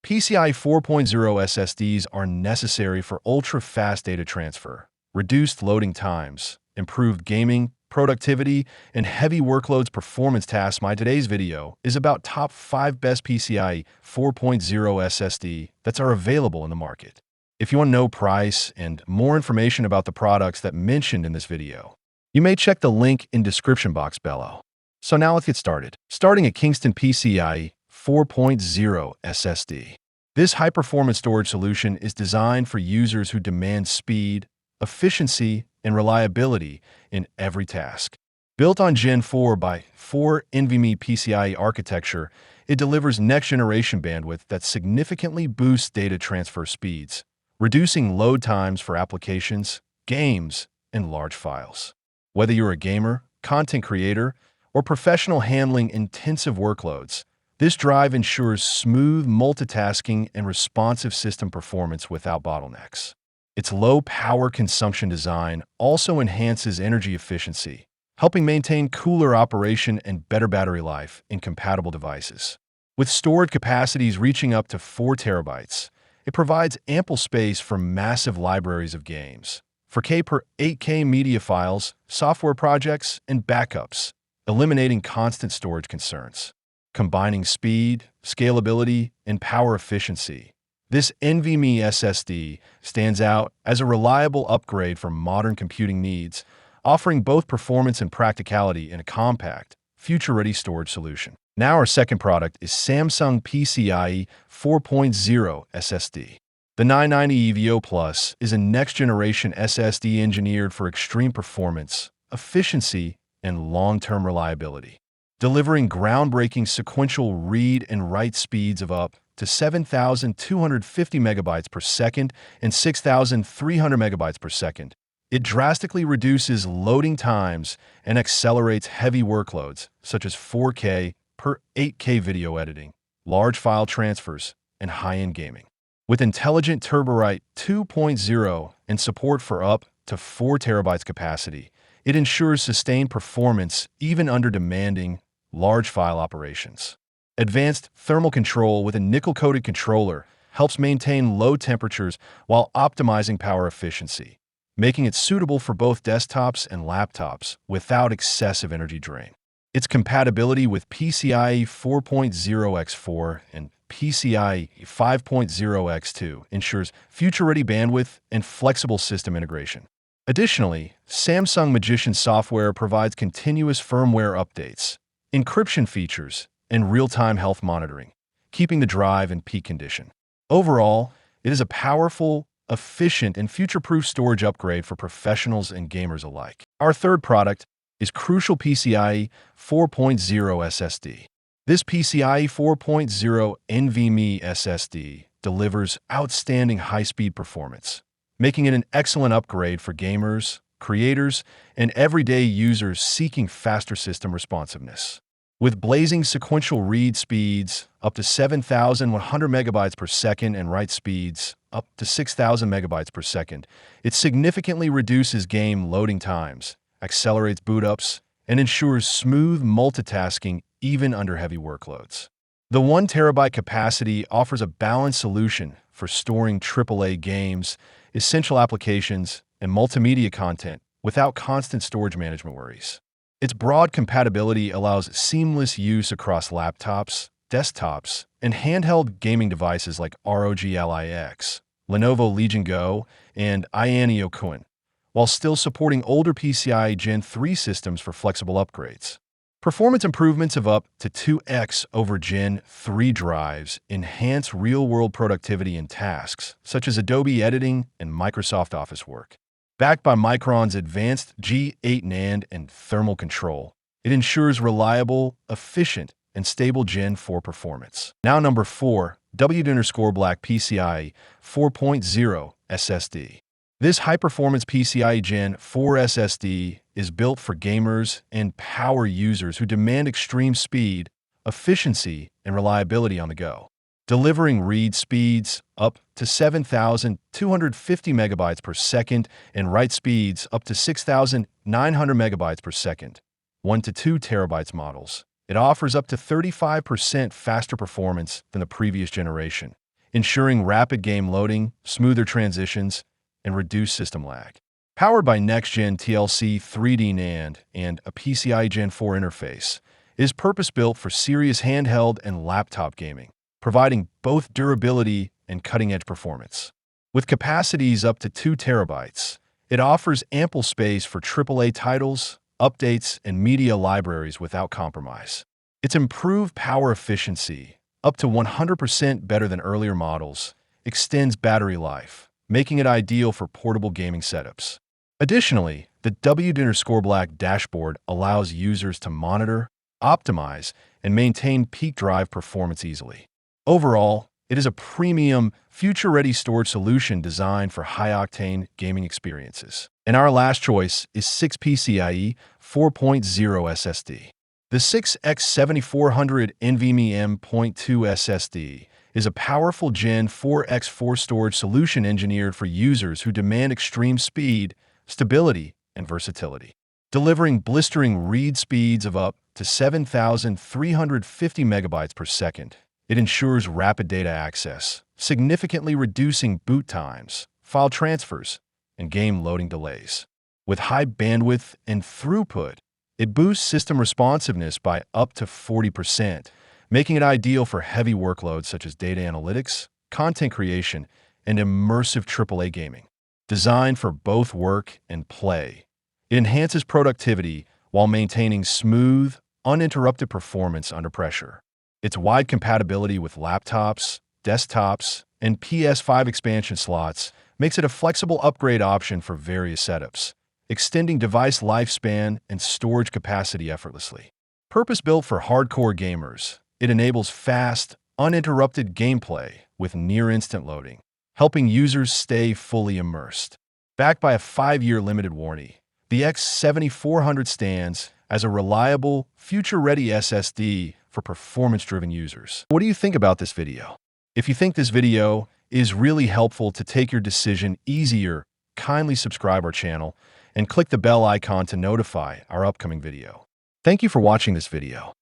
PCIe 4.0 SSDs are necessary for ultra-fast data transfer, reduced loading times, improved gaming, productivity, and heavy workloads performance tasks. My today's video is about top 5 best PCIe 4.0 SSD that are available in the market. If you want to know price and more information about the products that mentioned in this video, you may check the link in description box below. So now let's get started. Starting at Kingston PCIe 4.0 SSD. This high-performance storage solution is designed for users who demand speed, efficiency, and reliability in every task. Built on Gen4 by 4 NVMe PCIe architecture, it delivers next-generation bandwidth that significantly boosts data transfer speeds, reducing load times for applications, games, and large files. Whether you're a gamer, content creator, or professional handling intensive workloads, this drive ensures smooth multitasking and responsive system performance without bottlenecks. Its low power consumption design also enhances energy efficiency, helping maintain cooler operation and better battery life in compatible devices. With storage capacities reaching up to 4 terabytes, it provides ample space for massive libraries of games, 4K per 8K media files, software projects, and backups, eliminating constant storage concerns. Combining speed, scalability, and power efficiency, this NVMe SSD stands out as a reliable upgrade for modern computing needs, offering both performance and practicality in a compact, future-ready storage solution. Now our second product is Samsung PCIe 4.0 SSD. The 990 EVO Plus is a next-generation SSD engineered for extreme performance, efficiency, and long-term reliability, delivering groundbreaking sequential read and write speeds of up to 7,250 megabytes per second and 6,300 megabytes per second. It drastically reduces loading times and accelerates heavy workloads such as 4K per 8K video editing, large file transfers, and high-end gaming. With intelligent TurboWrite 2.0 and support for up to 4 terabytes capacity, it ensures sustained performance even under demanding, large file operations. Advanced thermal control with a nickel-coated controller helps maintain low temperatures while optimizing power efficiency, making it suitable for both desktops and laptops without excessive energy drain. Its compatibility with PCIe 4.0 X4 and PCIe 5.0 X2 ensures future-ready bandwidth and flexible system integration. Additionally, Samsung Magician software provides continuous firmware updates, encryption features, and real-time health monitoring, keeping the drive in peak condition. Overall, it is a powerful, efficient, and future-proof storage upgrade for professionals and gamers alike. Our third product is Crucial PCIe 4.0 SSD. This PCIe 4.0 NVMe SSD delivers outstanding high-speed performance, making it an excellent upgrade for gamers, creators, and everyday users seeking faster system responsiveness. With blazing sequential read speeds up to 7,100 megabytes per second and write speeds up to 6,000 megabytes per second, it significantly reduces game loading times, accelerates boot-ups, and ensures smooth multitasking even under heavy workloads. The 1 terabyte capacity offers a balanced solution for storing AAA games, essential applications, and multimedia content without constant storage management worries. Its broad compatibility allows seamless use across laptops, desktops, and handheld gaming devices like ROG Ally X, Lenovo Legion Go, and Ayaneo Kun, while still supporting older PCIe Gen4 systems for flexible upgrades. Performance improvements of up to 2x over Gen3 drives enhance real-world productivity in tasks such as Adobe editing and Microsoft Office work. Backed by Micron's advanced G8 NAND and thermal control, it ensures reliable, efficient, and stable Gen4 performance. Now number 4, W_Black PCIe 4.0 SSD. This high-performance PCIe Gen4 SSD is built for gamers and power users who demand extreme speed, efficiency, and reliability on the go. Delivering read speeds up to 7,250 megabytes per second and write speeds up to 6,900 megabytes per second, 1 to 2 terabytes models. It offers up to 35% faster performance than the previous generation, ensuring rapid game loading, smoother transitions, and reduced system lag. Powered by next-gen TLC 3D NAND and a PCIe Gen4 interface, it is purpose-built for serious handheld and laptop gaming, providing both durability and cutting-edge performance. With capacities up to 2 terabytes, it offers ample space for AAA titles, updates, and media libraries without compromise. Its improved power efficiency, up to 100% better than earlier models, extends battery life, making it ideal for portable gaming setups. Additionally, the W_Black dashboard allows users to monitor, optimize, and maintain peak drive performance easily. Overall, it is a premium, future-ready storage solution designed for high-octane gaming experiences. And our last choice is 6 PCIe 4.0 SSD. The 6x7400 NVMe M.2 SSD is a powerful Gen 4 x4 storage solution engineered for users who demand extreme speed, stability, and versatility. Delivering blistering read speeds of up to 7,350 megabytes per second, it ensures rapid data access, significantly reducing boot times, file transfers, and game loading delays. With high bandwidth and throughput, it boosts system responsiveness by up to 40%, making it ideal for heavy workloads such as data analytics, content creation, and immersive AAA gaming. Designed for both work and play, it enhances productivity while maintaining smooth, uninterrupted performance under pressure. Its wide compatibility with laptops, desktops, and PS5 expansion slots makes it a flexible upgrade option for various setups, extending device lifespan and storage capacity effortlessly. Purpose-built for hardcore gamers, it enables fast, uninterrupted gameplay with near-instant loading, helping users stay fully immersed. Backed by a 5-year limited warranty, the X7400 stands as a reliable, future-ready SSD for performance-driven users. What do you think about this video? If you think this video is really helpful to take your decision easier, kindly subscribe our channel and click the bell icon to notify our upcoming video. Thank you for watching this video.